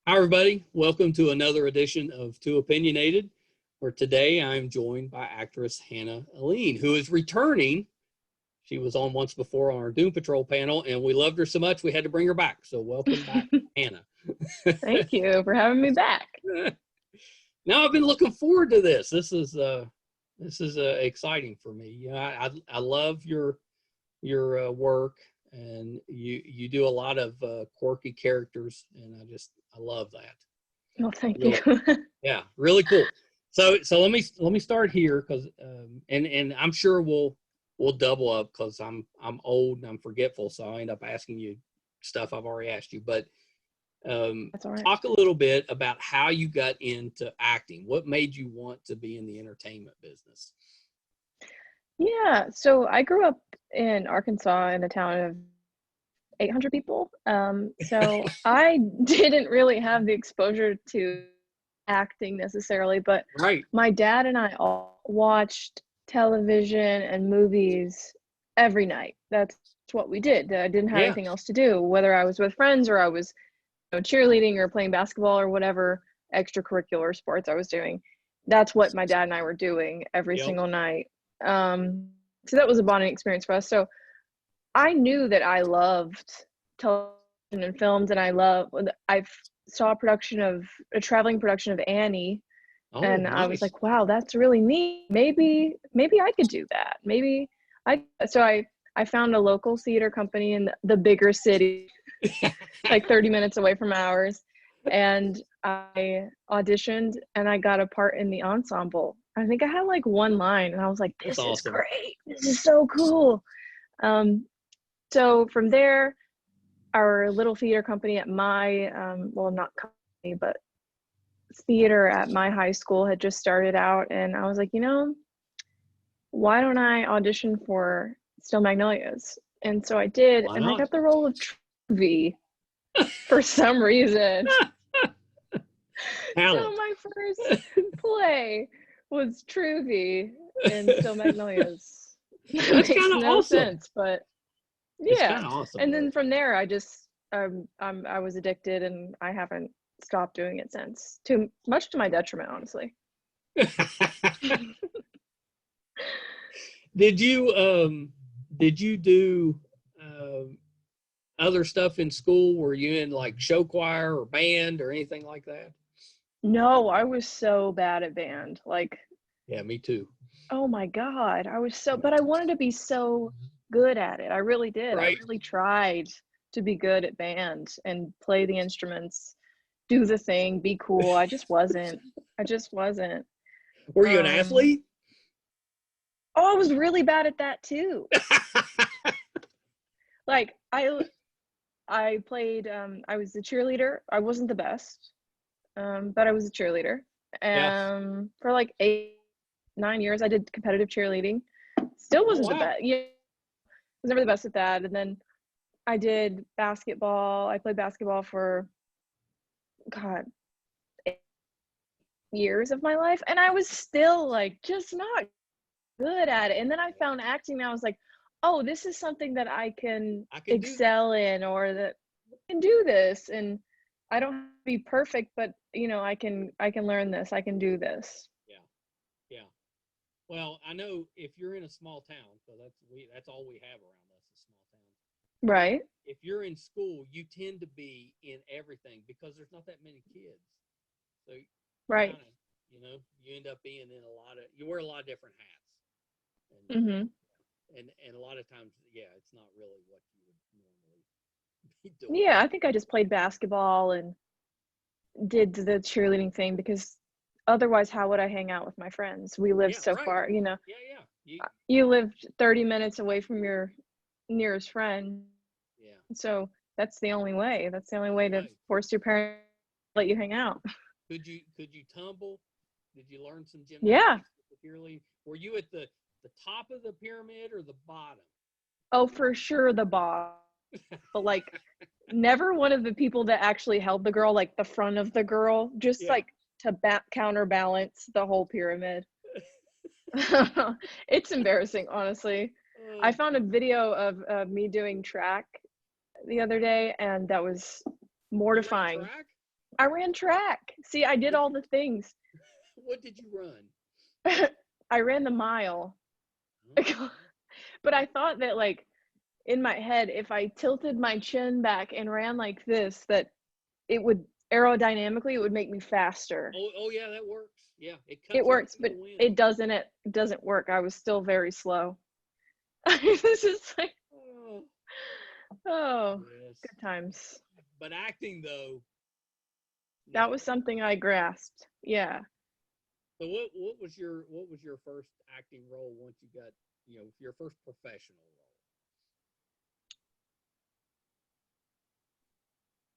Hi, everybody. Welcome to another edition of Too Opinionated, where today I'm joined by actress Hannah Alline, who is returning. She was on once before on our Doom Patrol panel, and we loved her so much we had to bring her back. So welcome back, Hannah. Thank you for having me back. Now I've been looking forward to this. This is exciting for me. You know, I love your work, and you do a lot of quirky characters, and I love that. Well, thank Really, you. yeah, really cool. So let me start here because and I'm sure we'll double up because I'm old and I'm forgetful, so I end up asking you stuff I've already asked you. But That's all right. talk a little bit about how you got into acting. What made you want to be in the entertainment business? Yeah, so I grew up in Arkansas in a town of 800 people. So I didn't really have the exposure to acting necessarily, but Right. my dad and I all watched television and movies every night. That's what we did. I didn't have Yeah. anything else to do, whether I was with friends or I was cheerleading or playing basketball or whatever extracurricular sports I was doing. That's what my dad and I were doing every Yep. single night. So that was a bonding experience for us. So I knew that I loved television and films, and I saw a traveling production of Annie, Oh, and nice. I was like, wow, that's really neat. Maybe I could do that. So I found a local theater company in the bigger city, like 30 minutes away from ours. And I auditioned and I got a part in the ensemble. I think I had like one line and I was like, this That's is awesome. great. This is so cool. So from there, our little theater company at my, well, not company, but theater at my high school had just started out. And I was like, why don't I audition for Still Magnolias? And so I did, Why and I not? got the role of Truvy for some reason. Talent. So my first play was Truvy in Still Magnolias. That's Makes kind of no awesome. sense, but It's yeah. kind of awesome. And then from there, I just I was addicted, and I haven't stopped doing it since. Too much to my detriment, honestly. Did you do other stuff in school? Were you in like show choir or band or anything like that? No, I was so bad at band. Like, Yeah, me too. oh my God, but I wanted to be so good at it. I really did. I Right. really tried to be good at band and play the instruments, do the thing, be cool. I just wasn't. Were you an athlete? Oh, I was really bad at that too. Like I played, I was a cheerleader. I wasn't the best, but I was a cheerleader. Yeah. For like 8-9 years, I did competitive cheerleading. Still wasn't the best. Yeah, was never the best at that. And then I did basketball. I played basketball for, God, 8 years of my life, and I was still like just not good at it. And then I found acting, and I was like, oh, this is something that I can excel in, or that I can do this, and I don't have to be perfect, but I can learn this. I can do this. Yeah. Well, I know if you're in a small town, so that's all we have around us is small towns. Right. If you're in school, you tend to be in everything because there's not that many kids. So right. Kinda, you end up being in you wear a lot of different hats. And a lot of times, yeah, it's not really what you would normally be doing. Yeah, I think I just played basketball and did the cheerleading thing because otherwise how would I hang out with my friends? We lived so far, Yeah. You lived 30 minutes away from your nearest friend. Yeah. So that's the only way. That's the only way to force your parents to let you hang out. Could you tumble? Did you learn some gymnastics? Yeah. Were you at the top of the pyramid or the bottom? Oh, for sure the bottom. But like never one of the people that actually held the girl, like the front of the girl, just like to counterbalance the whole pyramid. It's embarrassing, honestly. I found a video of me doing track the other day, and that was mortifying. I ran track. See, I did all the things. What did you run? I ran the mile. Oh, But I thought that, like, in my head, if I tilted my chin back and ran like this, that it would aerodynamically, it would make me faster. oh yeah, that works. Yeah, it It cuts you works, off in but the wind. it doesn't work. I was still very slow. This is like, Oh, oh, yes. good times. But acting though, That no. was something I grasped. Yeah. So what was your first acting role once you got, your first professional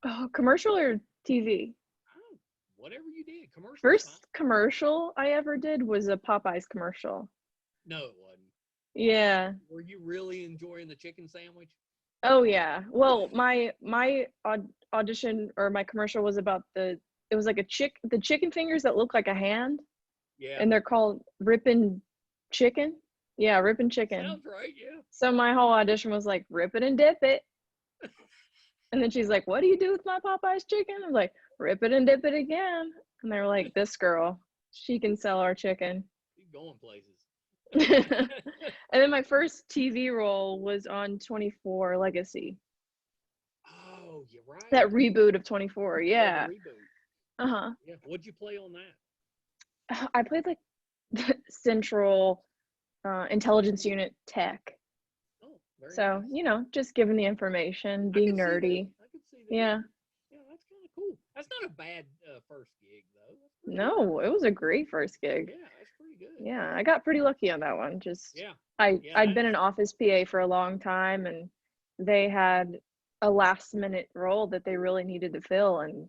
Oh, commercial or TV? role? Oh, whatever you did, commercial's fine. First commercial I ever did was a Popeyes commercial. No, it wasn't. Yeah. Were you really enjoying the chicken sandwich? Oh yeah. Well, my audition or my commercial was about it was like the chicken fingers that look like a hand, Yeah. and they're called Rippin' Chicken. Yeah, Rippin' Chicken. Sounds right, yeah. So my whole audition was like, rip it and dip it. And then she's like, what do you do with my Popeyes chicken? I'm like, rip it and dip it again. And they were like, this girl, she can sell our chicken. You're going places. And then my first TV role was on 24 Legacy. Oh, you're right. That reboot of 24. Yeah, Yeah. the reboot. Uh-huh. Yeah. What'd you play on that? I played like Central Intelligence Unit Tech. Oh, very So, nice. just giving the information, I being could see that. nerdy. I could see that. Yeah. Yeah, that's kind of cool. That's not a bad first gig, though. That's pretty No, good. it was a great first gig. Yeah, that's pretty good. Yeah, I got pretty lucky on that one. Just Yeah. Yeah, I'd been an office PA for a long time, and they had a last minute role that they really needed to fill, and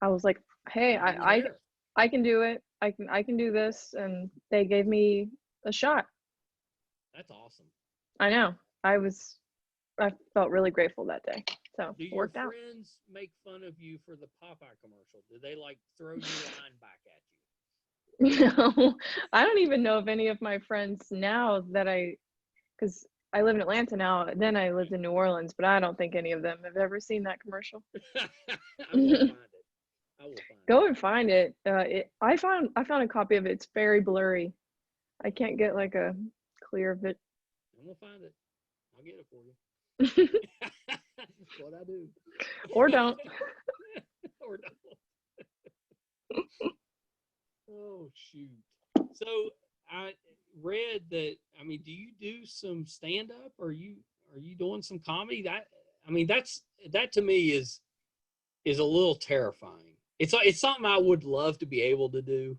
I was like, "Hey, you were I there. I can do it. I can do this." And they gave me a shot. That's awesome. I know. I felt really grateful that day. So, Do it your worked out. friends make fun of you for the Popeye commercial? Do they like throw your line back at you? No, I don't even know if any of my friends now because I live in Atlanta now, then I lived in New Orleans, but I don't think any of them have ever seen that commercial. I'm gonna find it. I will find it. Go and find it. I found a copy of it. It's very blurry. I can't get like a clear of it. I'm gonna find it. I'll get it for you. That's what I do. Or don't. Or don't. Oh shoot. So I read that. I mean, do you do some stand up? Are you doing some comedy? That to me is a little terrifying. It's something I would love to be able to do,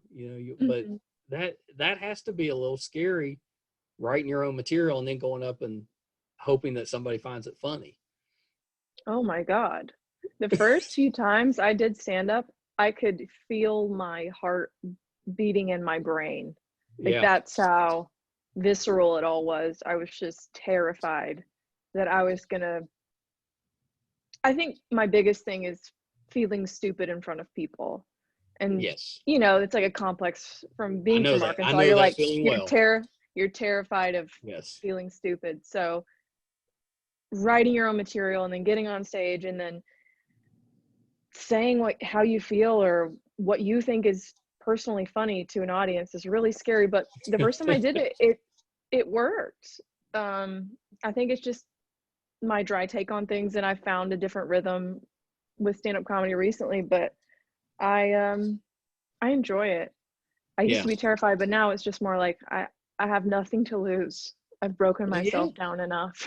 but Mhm. that has to be a little scary, writing your own material and then going up and hoping that somebody finds it funny. Oh my God. The first few times I did stand up, I could feel my heart beating in my brain. Like Yeah. that's how visceral it all was. I was just terrified that I was gonna. I think my biggest thing is feeling stupid in front of people. And Yes. it's like a complex from I being know from that. I Arkansas. know You're that like feeling well. you're terrified of Yes. feeling stupid. So writing your own material and then getting on stage and then saying how you feel or what you think is personally funny to an audience is really scary. But the first time I did it worked. I think it's just my dry take on things, and I found a different rhythm with stand-up comedy recently, but I enjoy it. I used Yeah. to be terrified, but now it's just more like I have nothing to lose. I've broken Well, yeah. myself down enough.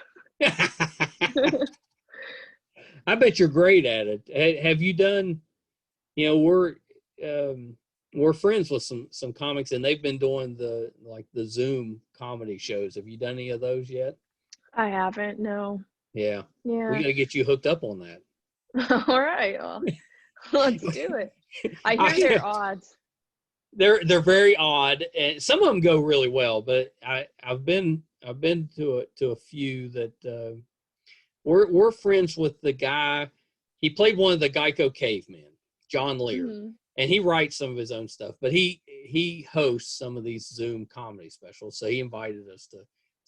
I bet you're great at it. Have you done? We're friends with some comics, and they've been doing the Zoom comedy shows. Have you done any of those yet? I haven't, no. Yeah. Yeah. We got to get you hooked up on that. All right. Well, let's do it. I hear they're odd. They're very odd, and some of them go really well. But I've been to a few that we're friends with the guy. He played one of the Geico cavemen, John Lear, and he writes some of his own stuff. But he hosts some of these Zoom comedy specials, so he invited us to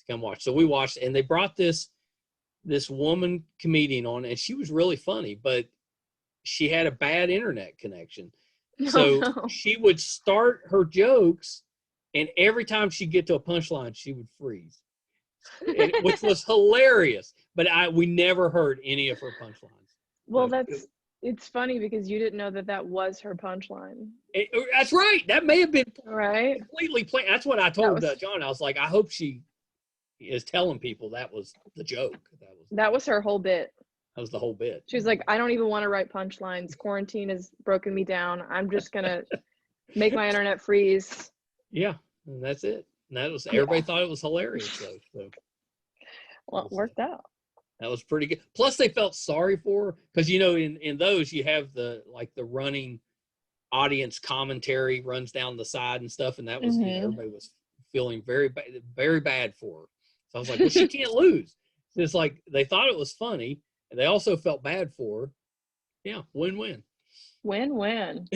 come watch. So we watched, and they brought this woman comedian on, and she was really funny. But she had a bad internet connection. No, So no. she would start her jokes, and every time she'd get to a punchline, she would freeze, which was hilarious. But we never heard any of her punchlines. Well, So it's funny because you didn't know that was her punchline, that's right. That may have been right? completely plain. That's what I That told was John. I was like, I hope she is telling people that was the joke. that was her whole bit. That was the whole bit. She was like, I don't even want to write punchlines. Quarantine has broken me down. I'm just gonna make my internet freeze. Yeah, and that's it. And that was everybody thought it was hilarious though. So well, it worked out. That was pretty good. Plus, they felt sorry for her because in those you have the running audience commentary runs down the side and stuff, and that was everybody was feeling very bad for her. So I was like, well, she can't lose. It's like they thought it was funny, and they also felt bad for her. Yeah, win-win. Win-win.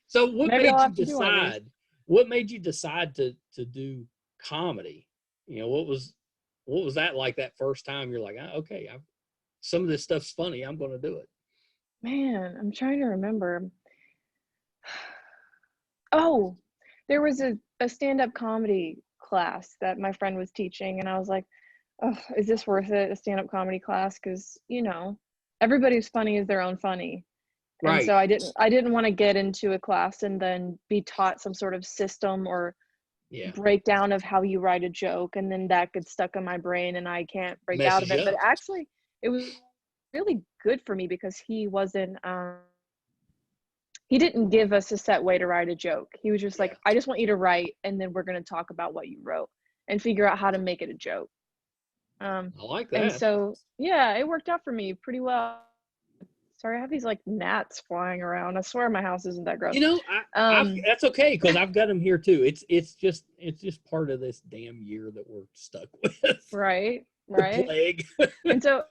So what made you decide? What made you decide to do comedy? What was that like that first time? You're like, okay, some of this stuff's funny. I'm going to do it. Man, I'm trying to remember. Oh, there was a stand-up comedy class that my friend was teaching, and I was like, oh, is this worth it, a stand-up comedy class? Because everybody's funny is their own funny. Right. And so I didn't want to get into a class and then be taught some sort of system or breakdown of how you write a joke, and then that gets stuck in my brain and I can't break out of it. But actually, it was really good for me because he didn't give us a set way to write a joke. He was just like, I just want you to write, and then we're going to talk about what you wrote and figure out how to make it a joke. I like that. And so, yeah, it worked out for me pretty well. Sorry, I have these like gnats flying around. I swear my house isn't that gross. That's okay because I've got them here too. It's just part of this damn year that we're stuck with. Right. The plague. And so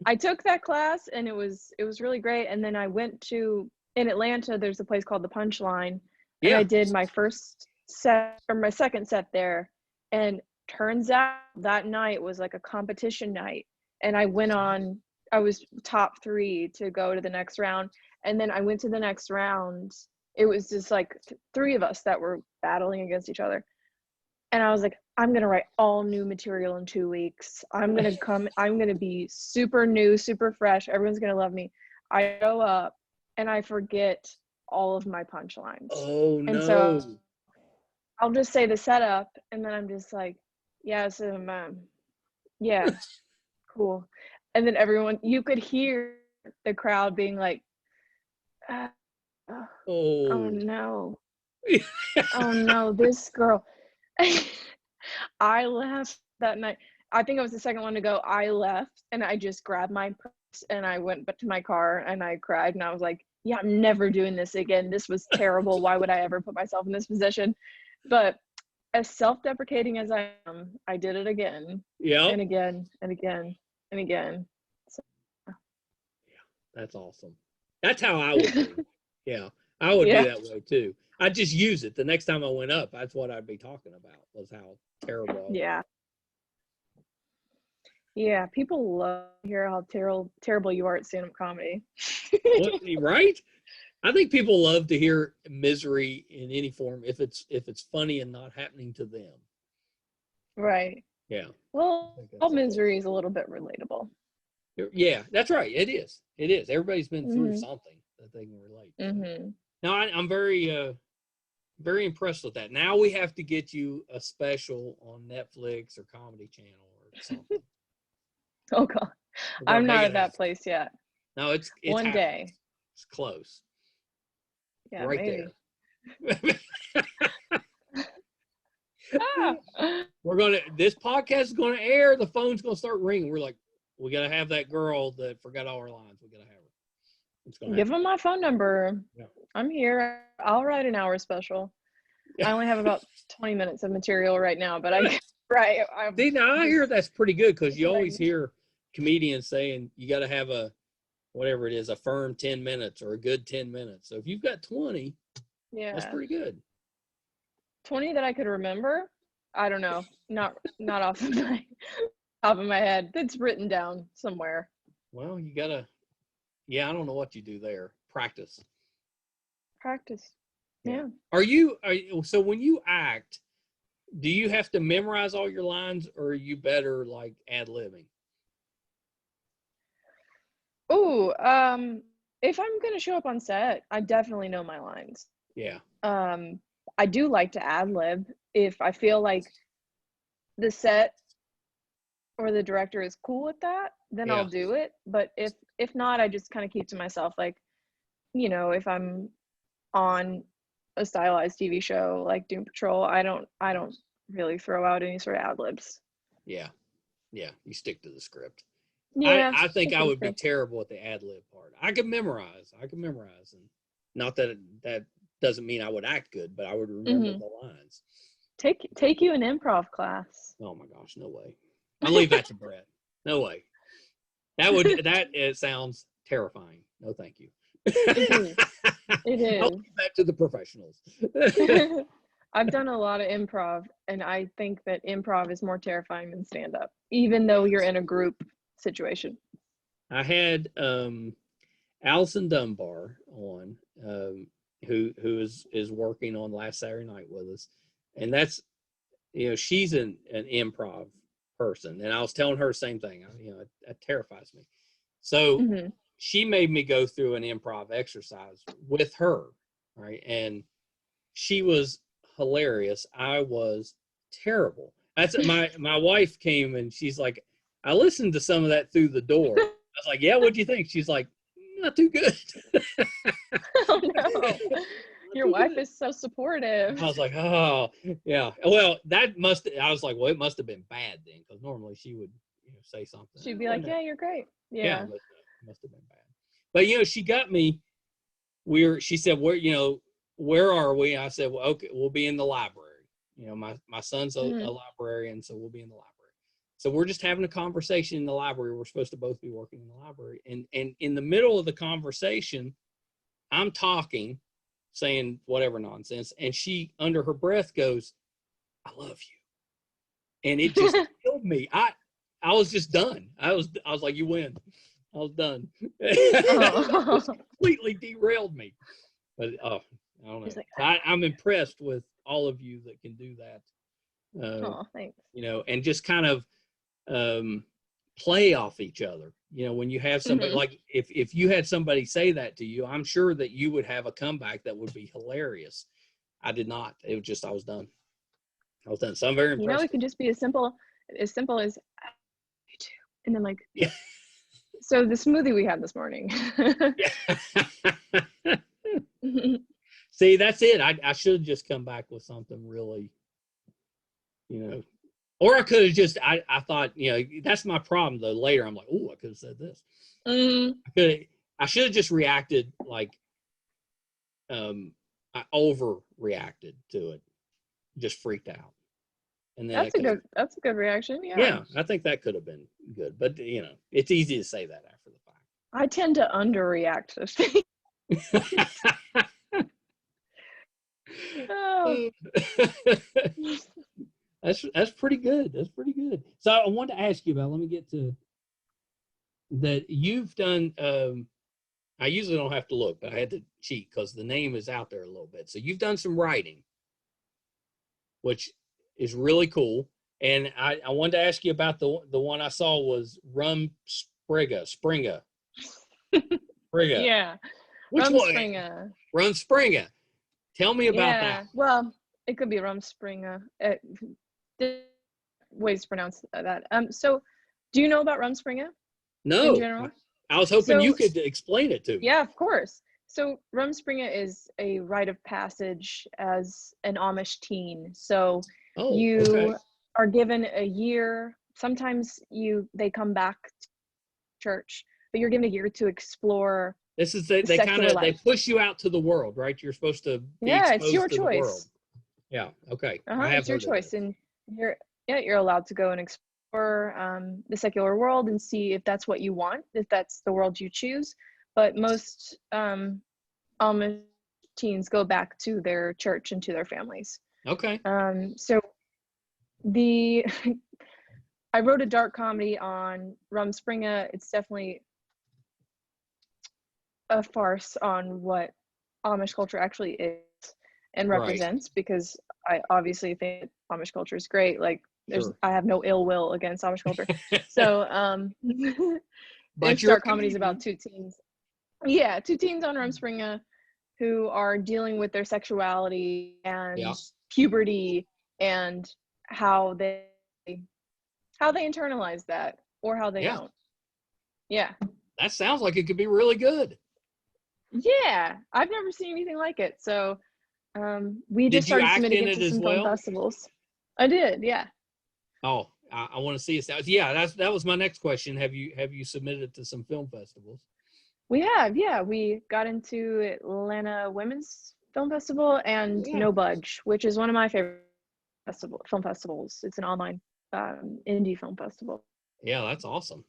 I took that class, and it was really great. And then I went in Atlanta, there's a place called the Punchline, and I did my first set or my second set there. And turns out that night was like a competition night, and I was top 3 to go to the next round. And then I went to the next round. It was just like 3 of us that were battling against each other. And I was like, I'm going to write all new material in 2 weeks. I'm going to be super new, super fresh. Everyone's going to love me. I go up and I forget all of my punchlines. Oh, no. And so I'll just say the setup, and then I'm just like, yeah, cool. And then you could hear the crowd being like, oh no. Oh no, this girl. I left that night. I think I was the second one to go. I left, and I just grabbed my purse and I went back to my car and I cried, and I was like, yeah, I'm never doing this again. This was terrible. Why would I ever put myself in this position? But as self-deprecating as I am, I did it again. Yeah. And again and again and again. So. Yeah, that's awesome. That's how I would do. Yeah, I would be that way too. I'd just use it. The next time I went up, that's what I'd be talking about, was how terrible I was. Yeah. Yeah, people love to hear how terrible you are at stand-up comedy. Right? I think people love to hear misery in any form if it's funny and not happening to them. Right. Yeah. Well, all misery is a little bit relatable. Yeah, that's right. It is. It is. Everybody's been through something that they can relate to. Mm-hmm. Now, I'm very, very impressed with that. Now we have to get you a special on Netflix or Comedy Channel or something. Oh, God. I'm not at that place yet. No, it's one happening. day. It's close. Yeah, right maybe. There. This podcast is gonna air. The phone's gonna start ringing. We're like, we gotta have that girl that forgot all our lines. We gotta have her. It's gonna give them my phone number. Yeah. I'm here. I'll write an hour special. I only have about 20 minutes of material right now, but I hear that's pretty good because you always hear comedians saying you got to have a firm 10 minutes or a good 10 minutes. So if you've got 20, that's pretty good. 20 that I could remember? I don't know. Not off of my top of my head. It's written down somewhere. Well, you gotta Yeah, I don't know what you do there. Practice. Practice. Yeah. So when you act, do you have to memorize all your lines, or are you better like ad-libbing? Oh, if I'm gonna show up on set, I definitely know my lines. Yeah. I do like to ad lib if I feel like the set or the director is cool with that, then I'll Yeah. do it. But if not, I just kind of keep to myself. Like, if I'm on a stylized TV show like Doom Patrol, I don't really throw out any sort of ad libs. Yeah. Yeah. You stick to the script. Yeah, I think stick I to the would be script. terrible at the ad lib part. I could memorize, and not that that doesn't mean I would act good, but I would remember Hmm. the lines. Take you an improv class. Oh my gosh, no way. I'll leave that to Brett. No way. It sounds terrifying. No, thank you. It is. It I'll is. leave that to the professionals. I've done a lot of improv, and I think that improv is more terrifying than stand up, even though you're in a group situation. I had Allison Dunbar on, who is working on Last Saturday Night with us, and that's she's an improv person, and I was telling her the same thing. It terrifies me. So Hmm. she made me go through an improv exercise with her, right? And she was hilarious. I was terrible. That's my wife came and she's like, I listened to some of that through the door. I was like, yeah, what'd you think? She's like, not too good. Oh no, your Too wife good. is so supportive. I was like, oh yeah. Well, I was like, well, it must have been bad then, because normally she would say something. She'd be like, "Yeah, you're great." Yeah, Yeah. but it must have been bad. But she got me. She said, where are we? I said, well, okay, we'll be in the library. My son's a Hmm. librarian, so we'll be in the library. So we're just having a conversation in the library. We're supposed to both be working in the library. And in the middle of the conversation, I'm talking, saying whatever nonsense. And she, under her breath, goes, I love you. And it just killed me. I was just done. I was like, you win. I was done. That Oh. just completely derailed me. But I don't He's know. like, I'm impressed with all of you that can do that. "Oh, thanks." And just kind of play off each other. When you have somebody Hmm. like if you had somebody say that to you, I'm sure that you would have a comeback that would be hilarious. I did not. It was just I was done. I was done. So I'm very impressed It could with just be as simple as "You too," and then like, you. so the smoothie we had this morning. Yeah. See, that's it. I should just come back with something really, or I could have just, I thought, that's my problem though. Later, I'm like, oh, I could have said this. Mm, I should have just reacted like, I overreacted to it, just freaked out. And then that's a good reaction. Yeah. yeah, I think that could have been good, but it's easy to say that after the I tend to underreact to things. fact. Oh. That's pretty good. That's pretty good. So I wanted to ask you about. Let me get to that. You've done. I usually don't have to look, but I had to cheat because the name is out there a little bit. So you've done some writing, which is really cool. And I wanted to ask you about the one I saw was Springer. Yeah. Which one? Rumspringa. Rumspringa. Tell me about that. Yeah. Well, it could be Rumspringa. Ways to pronounce that. So do you know about Rumspringa in No, general? I was hoping you So could explain it to me. yeah, of course. So Rumspringa is a rite of passage as an Amish teen. So Oh, okay. you are given a year. Sometimes they come back to church, but you're given a year to explore This is the they kind secular of they life. push you out to the world, right? You're supposed to be Yeah, it's your exposed to the world. choice. Yeah. Okay. I have It's your heard of choice, this. and you're allowed to go and explore the secular world and see if that's what you want, if that's the world you choose. But most Amish teens go back to their church and to their families. Okay. So the I wrote a dark comedy on Rumspringa. It's definitely a farce on what Amish culture actually is and Right. represents, because I obviously think Amish culture is great. Like Sure. I have no ill will against Amish culture. So But it's you're dark comedies about two teens. Yeah, two teens on Rumspringa who are dealing with their sexuality and puberty and how they internalize that or how they don't. Yeah. That sounds like it could be really good. Yeah, I've never seen anything like it. So we Did just you started act submitting in it it to as some film well? festivals. I did, yeah. Oh, I want to see it. Yeah, that was my next question. Have you submitted to some film festivals? We have, yeah. We got into Atlanta Women's Film Festival and No Budge, which is one of my favorite film festivals. It's an online indie film festival. Yeah, that's awesome.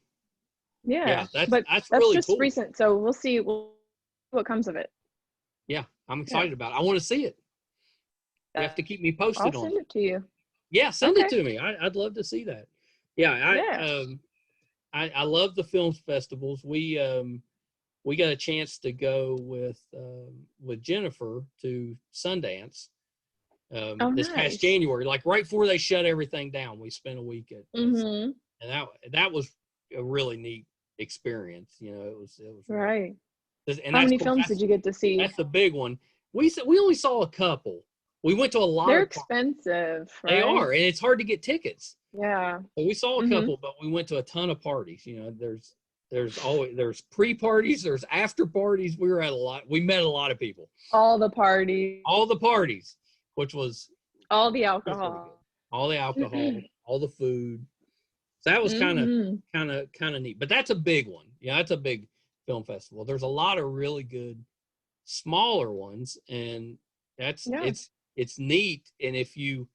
Yeah, that's that's really just cool. recent, so we'll see what comes of it. Yeah, I'm excited about it. I want to see it. You have to keep me posted I'll on send it to you. Yeah, send it to me. I'd love to see that. Yeah, I love the film festivals. We got a chance to go with Jennifer to Sundance this past January, like right before they shut everything down. We spent a week at and that was a really neat experience. You know, it was right. And how many films did you get to see? That's the big one. We only saw a couple. We went to a lot. They're expensive, right? They are, and it's hard to get tickets. Yeah. But we saw a couple, but we went to a ton of parties. You know, there's pre-parties, there's after parties. We were at a lot. We met a lot of people. All the parties, which was all the alcohol, all the food. So that was kind of neat. But that's a big one. Yeah, that's a big film festival. There's a lot of really good smaller ones, and it's neat. And if you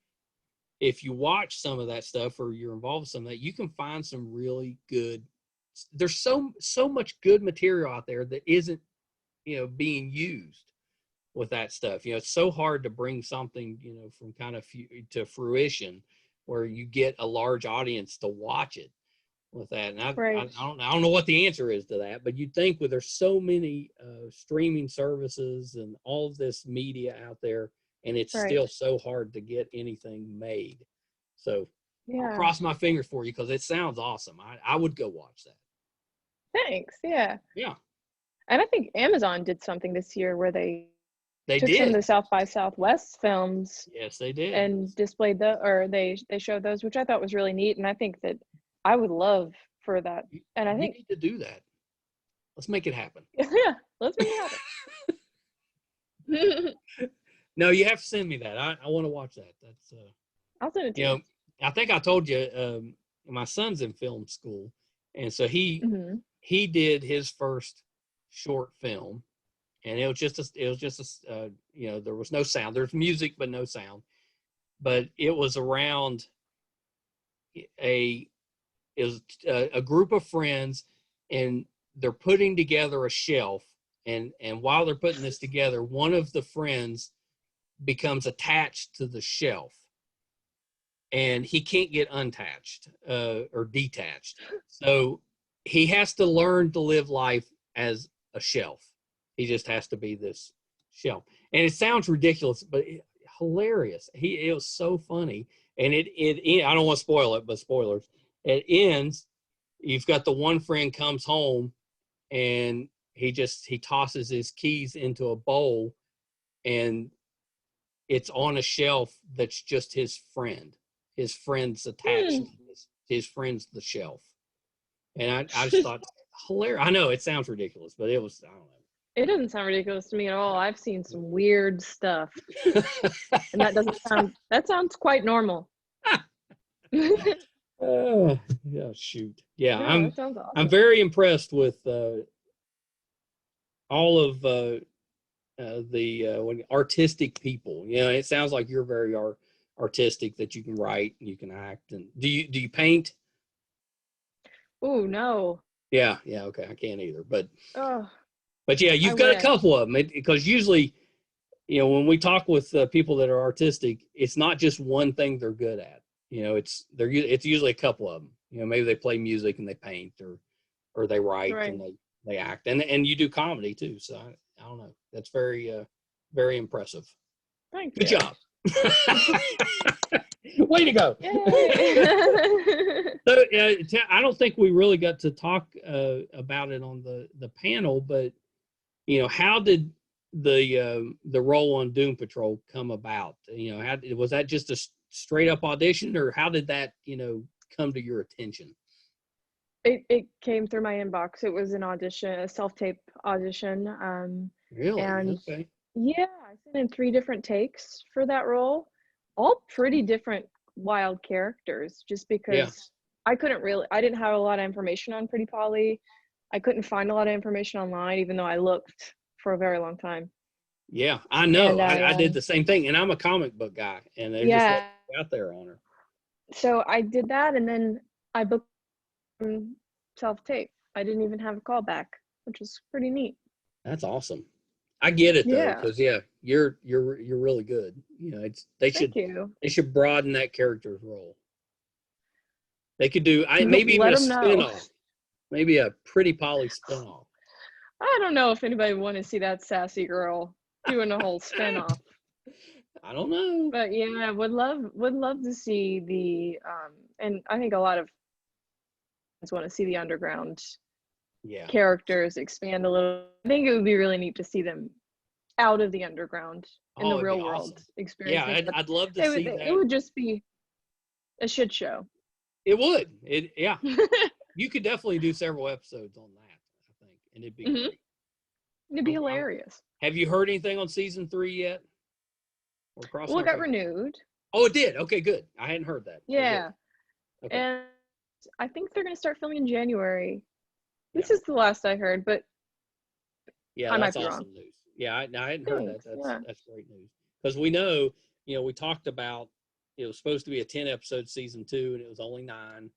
watch some of that stuff or you're involved with some of that, you can find some really good. There's so much good material out there that isn't, being used with that stuff. It's so hard to bring something, from kind of to fruition where you get a large audience to watch it with that. And I don't know what the answer is to that, but you'd think with there's so many streaming services and all of this media out there, and it's still so hard to get anything made. So I'll cross my fingers for you because it sounds awesome. I would go watch that. Thanks. Yeah. Yeah. And I think Amazon did something this year where they took did some of the South by Southwest films. Yes, they did. And displayed they showed those, which I thought was really neat. And I think that I would love for that. And I think we need to do that. Let's make it happen. Yeah, let's make it happen. No, you have to send me that. I want to watch that. That's I'll send it to you. I think I told you my son's in film school, and so he did his first short film, and it was just there was no sound. There's music but no sound, but it was around a group of friends, and they're putting together a shelf, and while they're putting this together, one of the friends becomes attached to the shelf, and he can't get unattached or detached. So he has to learn to live life as a shelf. He just has to be this shelf. And it sounds ridiculous, but hilarious. It was so funny. And it I don't want to spoil it, but spoilers. It ends, you've got the one friend comes home, and he tosses his keys into a bowl, and it's on a shelf that's just his friend. His friend's attached. His friend's the shelf. And I just thought, hilarious. I know it sounds ridiculous, but it was, I don't know. It doesn't sound ridiculous to me at all. I've seen some weird stuff. And that sounds quite normal. Yeah, shoot. Yeah, that sounds awesome. I'm very impressed with all of the artistic people. It sounds like you're very artistic, that you can write and you can act. And do you paint? Oh no. Yeah, okay. I can't either, but yeah, you've got a couple of them, because usually, when we talk with people that are artistic, it's not just one thing they're good at. It's usually a couple of them. Maybe they play music and they paint, or they write and they act, and you do comedy too. So I don't know. That's very impressive. Thank Good you. job. Way to go. Yay. So I don't think we really got to talk about it on the panel, but how did the role on Doom Patrol come about? Was that just a straight up audition, or how did that come to your attention? It came through my inbox. It was an audition, a self-tape audition. Really? And Okay. yeah, I sent in 3 different takes for that role, all pretty different wild characters, just Yeah. because I didn't have a lot of information on Pretty Polly. I couldn't find a lot of information online, even though I looked for a very long time. Yeah, I know. And I did the same thing, and I'm a comic book guy, and they're just yeah, out there on her. so I did that, and then I booked self-tape. I didn't even have a call back, which was pretty neat. That's awesome. I get it though, Yeah. because you're really good. Thank you. They should broaden that character's role. They could do maybe even Let a 'em know. spinoff, maybe a Pretty Polly spinoff. I don't know if anybody would want to see that sassy girl doing a whole spinoff. I don't know. But yeah, would love to see the and I think a lot of fans want to see the underground characters expand a little. I think it would be really neat to see them out of the underground in the real world experience. Yeah, I'd love to see that. It would just be a shit show. It would. Yeah. You could definitely do several episodes on that, I think, and it'd be great. It'd be hilarious. Have you heard anything on season 3 yet? Well, it got renewed. Oh, it did. Okay, good. I hadn't heard that. Yeah. Okay. And I think they're going to start filming in January. This is the last I heard, but yeah, that's awesome news. Yeah, I hadn't heard that. That's great news. Because we know, we talked about it was supposed to be a 10-episode season 2, and it was only 9.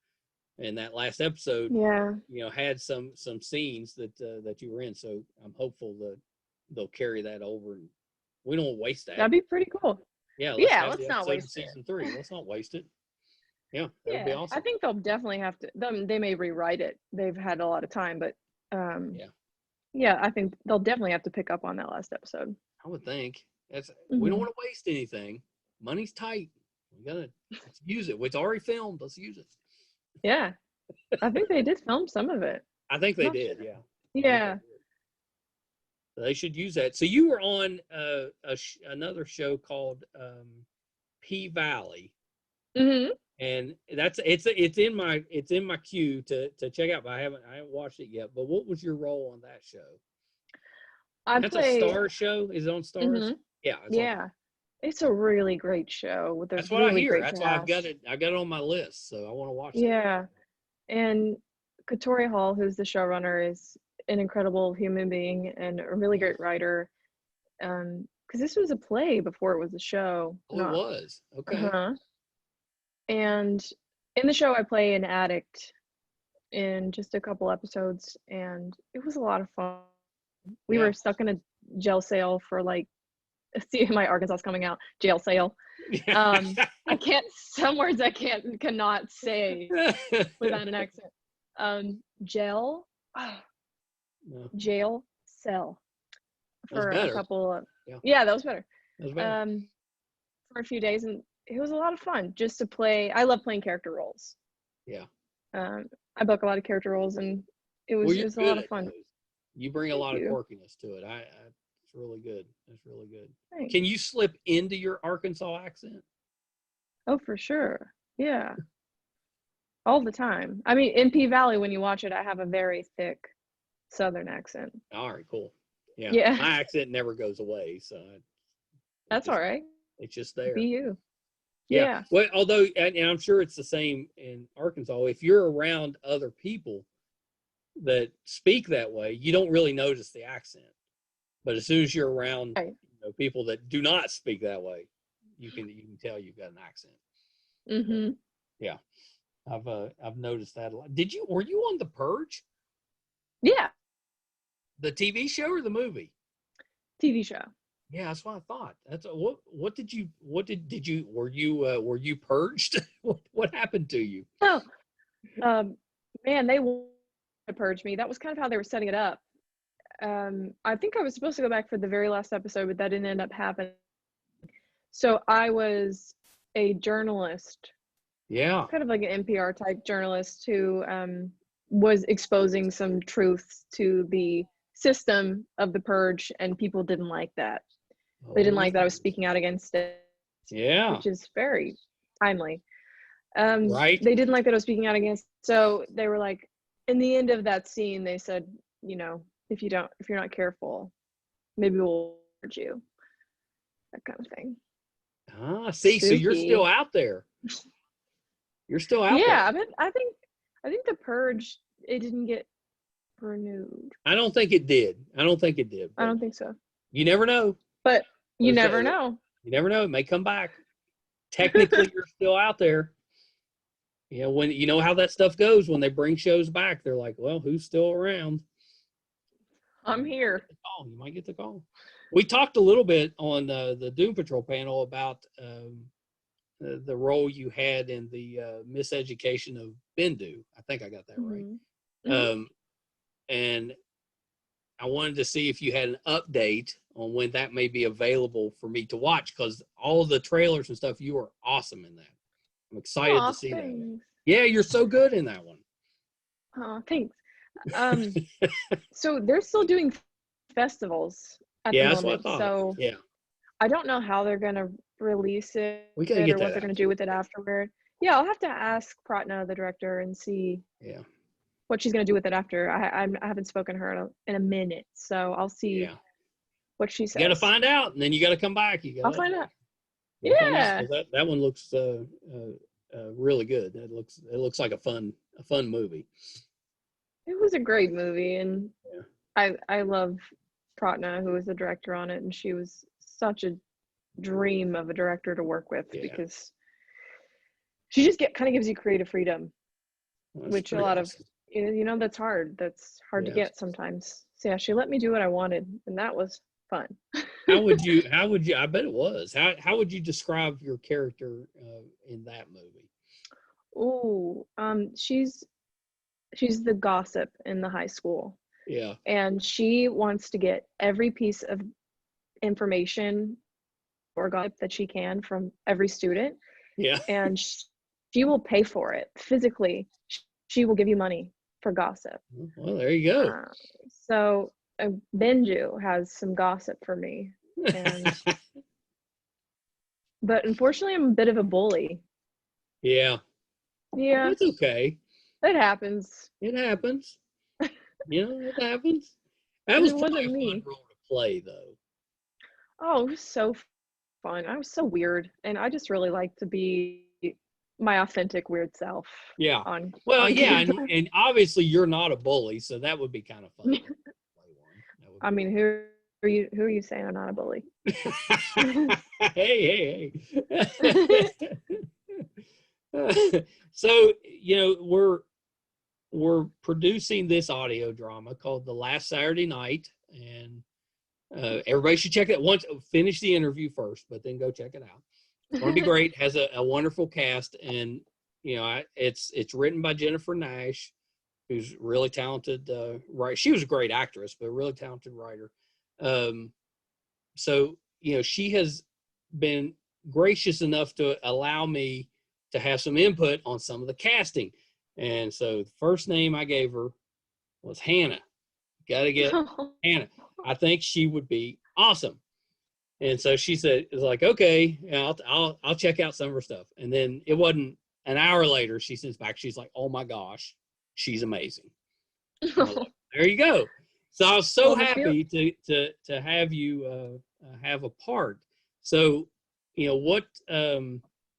And that last episode, had some scenes that you were in. So I'm hopeful that they'll carry that over, and we don't waste that. That'd be pretty cool. Yeah, let's not waste season 3. Let's not waste it. Yeah, that'd be awesome. I think they'll definitely have to. They may rewrite it. They've had a lot of time, but I think they'll definitely have to pick up on that last episode. I would think we don't want to waste anything. Money's tight. We gotta use it. It's already filmed. Let's use it. Yeah, I think they did film some of it. I think they did. Yeah. Yeah. They should use that. So you were on another show called P Valley. Mm-hmm. And it's in my queue to check out, but I haven't watched it yet. But what was your role on that show? That's a Star show. Is it on Stars? Mm-hmm. Yeah. Yeah. It's a really great show with That's what I hear. That's why I've got it. I got it on my list, so I want to watch it. Yeah, and Katori Hall, who's the showrunner, is an incredible human being and a really great writer. Because this was a play before it was a show. Oh, it was. Okay. And in the show, I play an addict in just a couple episodes, and it was a lot of fun. We were stuck in a jail cell for see, my Arkansas is coming out. Jail cell. I can't. Some words I cannot say without an accent. Jail. Jail cell. For a couple of. Yeah, that was better. For a few days, and it was a lot of fun just to play. I love playing character roles. Yeah. I book a lot of character roles, and it was a lot of fun. You bring a lot of quirkiness to it. It's really good. That's really good. Thanks. Can you slip into your Arkansas accent? Oh, for sure. Yeah. All the time. I mean, in P Valley, when you watch it, I have a very thick Southern accent. All right, cool. Yeah. My accent never goes away, so that's all right. It's just there. Be you. Yeah. Well, although, and I'm sure it's the same in Arkansas, if you're around other people that speak that way, you don't really notice the accent. But as soon as you're around people that do not speak that way, you can tell you've got an accent. Mm-hmm. Yeah, I've noticed that a lot. Were you on The Purge? Yeah. The TV show or the movie? TV show. Yeah, that's what I thought. That's were you purged? What happened to you? Oh, man, they wanted to purge me. That was kind of how they were setting it up. I think I was supposed to go back for the very last episode, but that didn't end up happening. So I was a journalist. Yeah. Kind of like an NPR type journalist who was exposing some truths to the system of the purge, and people didn't like that. They didn't like that I was speaking out against it. Yeah. Which is very timely. Right. They didn't like that I was speaking out against, so they were like, in the end of that scene, they said, you know, if you're not careful, maybe we'll hurt you. That kind of thing. Ah, see, so you're Spooky. still out there. You're still out there. Yeah, but I think the purge, it didn't get renewed. I don't think it did. I don't think so. You never know. But you never know. You never know. It may come back. Technically, you're still out there. You know, when you know how that stuff goes when they bring shows back, they're like, well, who's still around? I'm here. You might get the call. We talked a little bit on the Doom Patrol panel about the role you had in the Miseducation of Bindu. I think I got that right. Mm-hmm. And I wanted to see if you had an update on when that may be available for me to watch, because all the trailers and stuff, you are awesome in that. I'm excited to see that one. Yeah, you're so good in that one. Oh, thanks. So they're still doing festivals at the moment. That's what I thought. So yeah, I don't know how they're gonna release it we gotta get or what they're gonna do with it afterward. Yeah, I'll have to ask Pratna, the director, and see what she's gonna do with it after. I haven't spoken to her in a minute, so I'll see what she says. You gotta find out, and then you gotta come back. I'll find out. Yeah, that one looks really good. It looks like a fun movie. It was a great movie, and I love Pratna, who was the director on it, and she was such a dream of a director to work with because she just kind of gives you creative freedom, which a lot of that's hard. That's hard to get sometimes. So yeah, she let me do what I wanted, and that was fun. How would you? I bet it was. How would you describe your character in that movie? Oh, she's the gossip in the high school. Yeah. And she wants to get every piece of information or gossip that she can from every student. Yeah. And she will pay for it physically. She will give you money for gossip. Well, there you go. So Bindu has some gossip for me. But unfortunately, I'm a bit of a bully. Yeah. Yeah. That's okay. It happens. It happens. It happens. That was probably a fun role to play, though. Oh, it was so fun. I was so weird, and I just really like to be my authentic weird self. Yeah. And obviously you're not a bully, so that would be kind of fun. I mean, who are you saying I'm not a bully? Hey. So we're producing this audio drama called The Last Saturday Night, and everybody should check it once. Finish the interview first, but then go check it out. It's going to be great. Has a wonderful cast, and it's written by Jennifer Nash, who's really talented. Right, she was a great actress, but a really talented writer. So she has been gracious enough to allow me to have some input on some of the casting. And so the first name I gave her was Hannah. Got to get Hannah. I think she would be awesome. And so she said, "It's like, okay, I'll check out some of her stuff." And then it wasn't an hour later, she sends back. She's like, "Oh my gosh, she's amazing." Like, there you go. So I was so happy to have you have a part. So what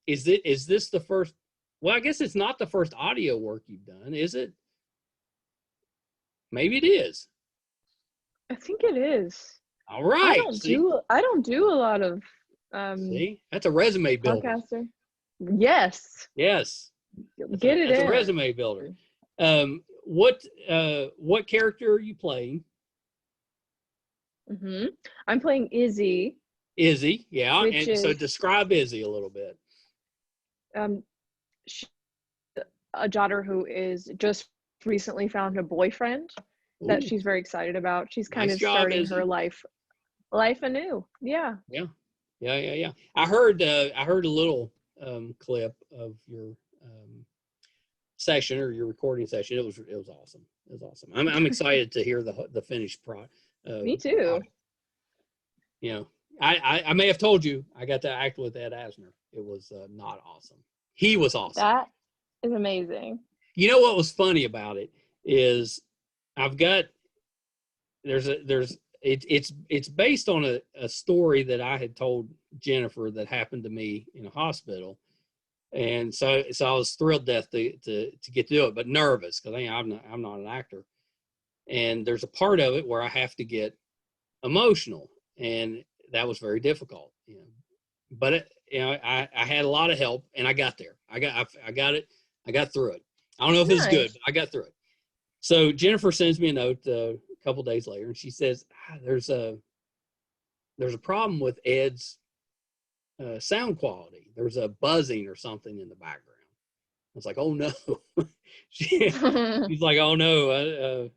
is this the first? Well, I guess it's not the first audio work you've done, is it? Maybe it is. I think it is. All right. I don't do a lot of see, that's a resume builder. Podcaster. Yes. That's a resume builder. What character are you playing? I'm playing Izzy. Izzy, yeah. And so describe Izzy a little bit. She's a daughter who is just recently found a boyfriend, that Ooh, she's very excited about. She's kind nice of job, starting her Izzy. life anew. Yeah. Yeah, yeah. I heard a little clip of your session or your recording session. It was awesome. It was awesome. I'm excited to hear the finished Me too. product. You know, I may have told you I got to act with Ed Asner. It was not awesome. He was awesome. That is amazing. You know what was funny about it is I've got it's based on a story that I had told Jennifer that happened to me in a hospital. And so I was thrilled to death to get to do it, but nervous because I'm not an actor. And there's a part of it where I have to get emotional, and that was very difficult. You know, but I had a lot of help, and I got there. I got it. I got through it. I don't know if it's good, but I got through it. So Jennifer sends me a note a couple days later, and she says, "There's a problem with Ed's sound quality. There's a buzzing or something in the background." I was like, "Oh no!" She's like, "Oh no,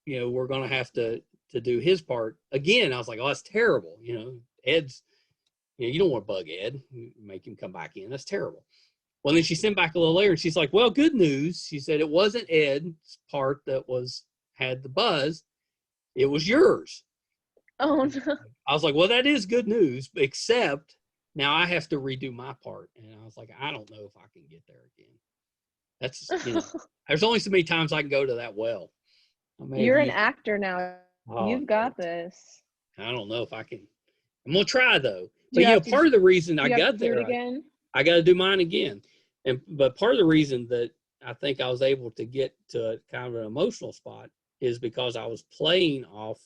you know, we're gonna have to do his part again." I was like, "Oh, that's terrible. You know, Ed's, you know, you don't want to bug Ed, make him come back in. That's terrible." Well, then she sent back a little later, and she's like, "Well, good news." She said it wasn't Ed's part that had the buzz; it was yours. Oh no. I was like, "Well, that is good news, except now I have to redo my part." And I was like, "I don't know if I can get there again." That's, you know, there's only so many times I can go to that well. I may have You're an used, actor now. oh You've no, got this. I don't know if I can. I'm gonna try though. Do But you you know, have to part of the reason do I you have got to do it there, again? I got to do mine again. But part of the reason that I think I was able to get to kind of an emotional spot is because I was playing off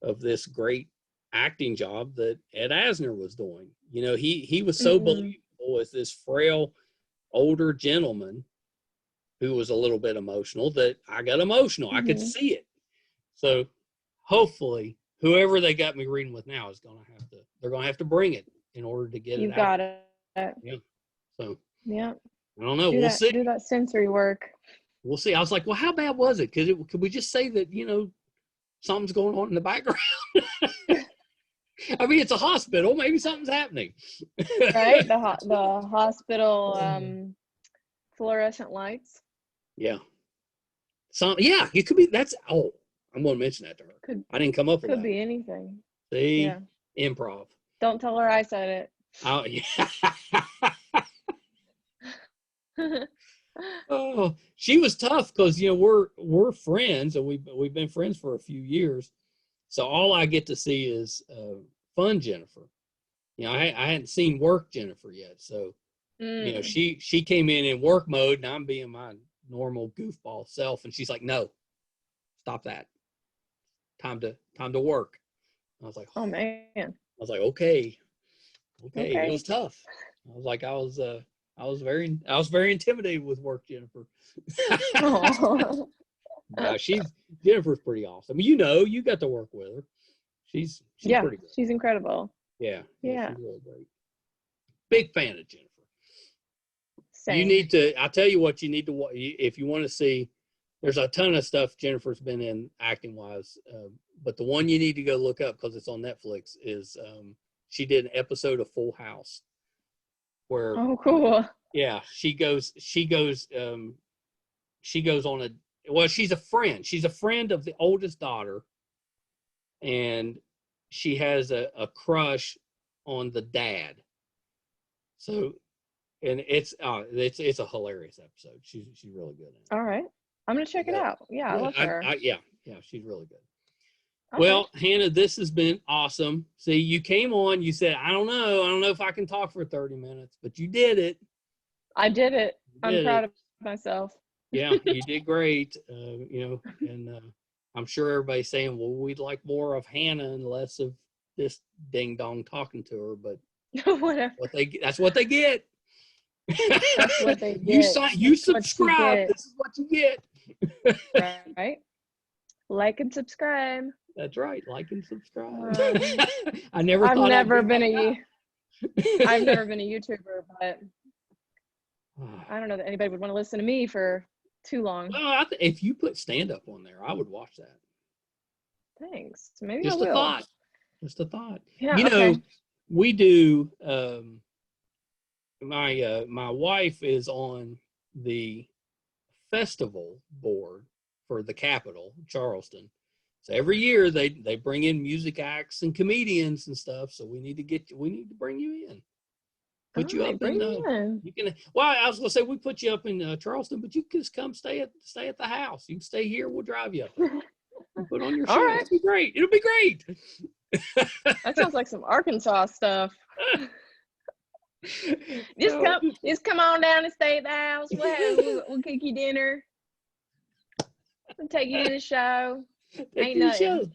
of this great acting job that Ed Asner was doing. You know, he was so believable as this frail older gentleman who was a little bit emotional that I got emotional. I could see it. So hopefully whoever they got me reading with now is they're gonna have to bring it in order to get it You've out. got it. Yeah. So Yeah. I don't know. We'll see. Do that sensory work. We'll see. I was like, well, how bad was it? Could we just say that, you know, something's going on in the background? I mean, it's a hospital. Maybe something's happening. Right? The hospital fluorescent lights. Yeah. Yeah, it could be. I'm going to mention that to her. I didn't come up with that. Could be anything. See? Yeah. Improv. Don't tell her I said it. Oh, yeah. Oh, she was tough because, you know, we're friends and we've been friends for a few years. So all I get to see is fun Jennifer. You know, I hadn't seen work Jennifer yet. So, you know, she came in work mode, and I'm being my normal goofball self, and she's like, "No, stop that. Time to work." I was like, "Oh man." I was like, okay. It was tough. I was like, I was very intimidated with work, Jennifer. Yeah, Jennifer's pretty awesome. You know, you got to work with her. She's pretty good. She's incredible. Yeah, Yeah. she's really great. Big fan of Jennifer. Same. You need to. I'll tell you what you need to. If you want to see, there's a ton of stuff Jennifer's been in acting wise, but the one you need to go look up because it's on Netflix is she did an episode of Full House where. Oh, cool. Yeah, she goes on a. Well, she's a friend. She's a friend of the oldest daughter, and she has a crush on the dad. So, and it's a hilarious episode. She's really good in it. All right, I'm gonna check it out. Yeah, I love her. Yeah, she's really good. Okay. Well, Hannah, this has been awesome. See, you came on. You said, I don't know if I can talk for 30 minutes, but you did it. I did it. I'm proud of myself. Yeah, you did great. You know, and I'm sure everybody's saying, well, we'd like more of Hannah and less of this ding dong talking to her, but whatever. That's what they get. That's what they get. You subscribe. This is what you get. Right. Like and subscribe. That's right. Like and subscribe. I've never been a YouTuber, but I don't know that anybody would want to listen to me for too long. Well, if you put stand-up on there, I would watch that. Thanks. Maybe Just I a will. thought. Just a thought. Yeah. You Okay. know, we do. My wife is on the festival board for the Capitol, Charleston. So every year they bring in music acts and comedians and stuff. So we need to bring you in. Put you up bring in. me in. You can. Well, I was gonna say we put you up in Charleston, but you can just come stay at the house. You can stay here. We'll drive you up there. Put on your All show. right. It'll be great. It'll be great. That sounds like some Arkansas stuff. Just come on down and stay at the house. We'll cook you dinner. We'll take you to the show. Ain't nothing. Show.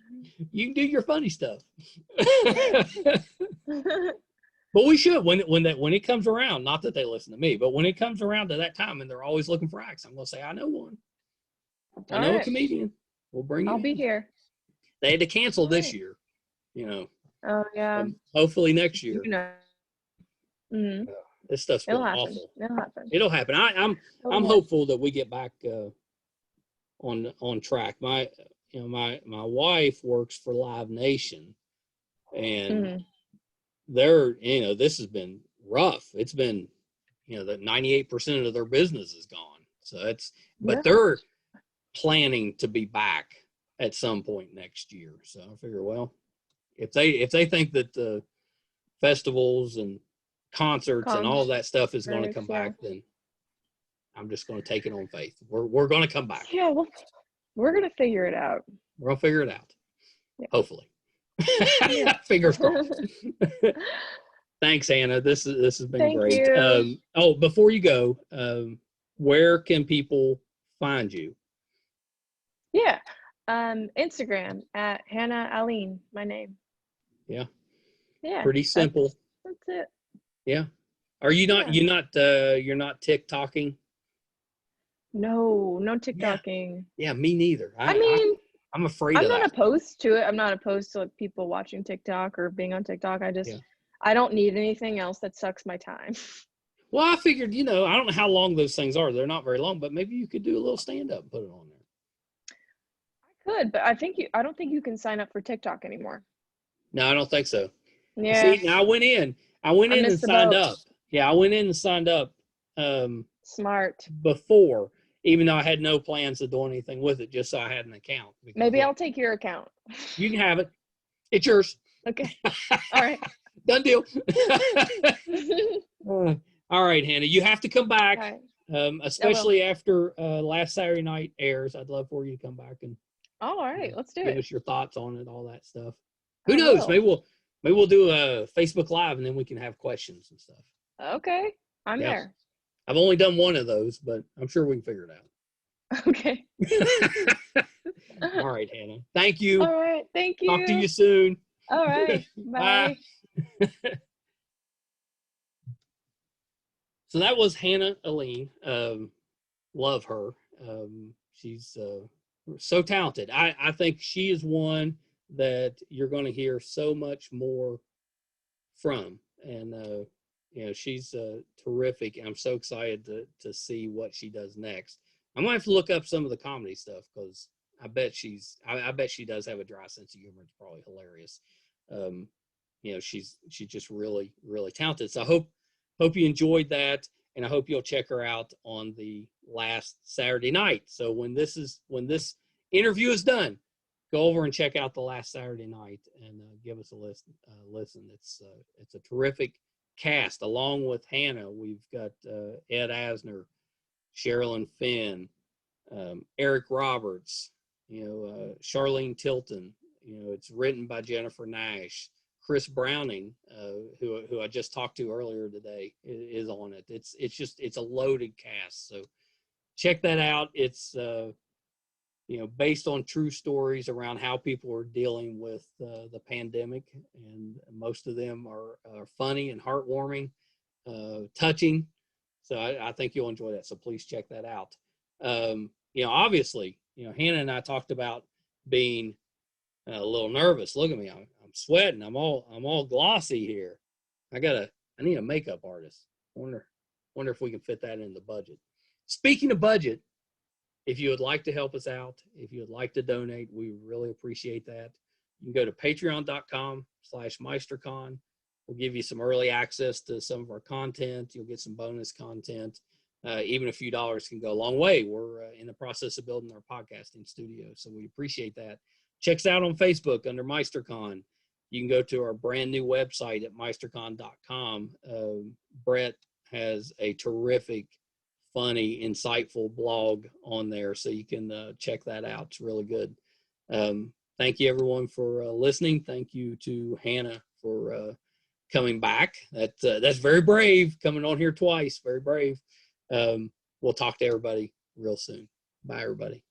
You can do your funny stuff. But we should when it comes around. Not that they listen to me, but when it comes around to that time and they're always looking for acts, I'm gonna say I know one. I know a comedian. We'll bring you. I'll be here. They had to cancel this year. Oh yeah. Hopefully next year. Mm-hmm. This stuff's been awful. It'll happen. I'm hopeful that we get back on track. My wife works for Live Nation, and this has been rough. It's been that 98% of their business is gone. So but they're planning to be back at some point next year. So I figure, well, if they think that the festivals and concerts and all that stuff is going to come back, then I'm just going to take it on faith. We're going to come back. Yeah, well, we're going to figure it out. We're going to figure it out. Yeah. Hopefully. Fingers crossed. Thanks, Hannah. This has been great. Before you go, where can people find you? Yeah. Instagram at Hannah Alline, my name. Yeah. Yeah. Pretty simple. That's it. Yeah. Are you not? You're not TikToking? No TikToking. Yeah, me neither. I'm afraid of that. I'm not opposed to it. I'm not opposed to people watching TikTok or being on TikTok. I don't need anything else that sucks my time. Well, I figured, I don't know how long those things are. They're not very long, but maybe you could do a little stand-up and put it on there. I could, but I don't think you can sign up for TikTok anymore. No, I don't think so. Yeah. See, I went in and signed up. Yeah, I went in and signed up. Smart. Before, even though I had no plans of doing anything with it, just so I had an account. Maybe I'll take your account. You can have it. It's yours. Okay. All right. Done deal. All right, Hannah, you have to come back, especially after last Saturday night airs. I'd love for you to come back and all right, let's do it. Give us your thoughts on it, all that stuff. Who knows? Maybe we'll do a Facebook Live and then we can have questions and stuff. Okay, I'm there. I've only done one of those, but I'm sure we can figure it out. Okay. All right, Hannah. Thank you. All right, thank you. Talk to you soon. All right, bye. So that was Hannah Alline. Love her. She's so talented. I think she is one that you're going to hear so much more from. And, she's terrific. I'm so excited to see what she does next. I'm going to have to look up some of the comedy stuff because I bet she does have a dry sense of humor. It's probably hilarious. She's just really, really talented. So I hope you enjoyed that, and I hope you'll check her out on the last Saturday night. So when this interview is done, go over and check out the last Saturday night and give us a listen. It's a terrific cast. Along with Hannah, we've got Ed Asner, Sherilyn Finn, Eric Roberts, Charlene Tilton. It's written by Jennifer Nash. Chris Browning, who I just talked to earlier today, is on it. It's a loaded cast. So check that out. It's based on true stories around how people are dealing with the pandemic, and most of them are funny and heartwarming, touching. So I think you'll enjoy that. So please check that out. Obviously, Hannah and I talked about being a little nervous. Look at me. I'm sweating. I'm all glossy here. I need a makeup artist. Wonder if we can fit that in the budget. Speaking of budget, if you would like to help us out, if you would like to donate, we really appreciate that. You can go to patreon.com/MeisterCon. We'll give you some early access to some of our content. You'll get some bonus content. Even a few dollars can go a long way. We're in the process of building our podcasting studio, so we appreciate that. Check us out on Facebook under MeisterCon. You can go to our brand new website at meistercon.com. Brett has a terrific, funny, insightful blog on there, so you can check that out. It's really good. Thank you, everyone, for listening. Thank you to Hannah for coming back. That's very brave, coming on here twice. Very brave. We'll talk to everybody real soon. Bye, everybody.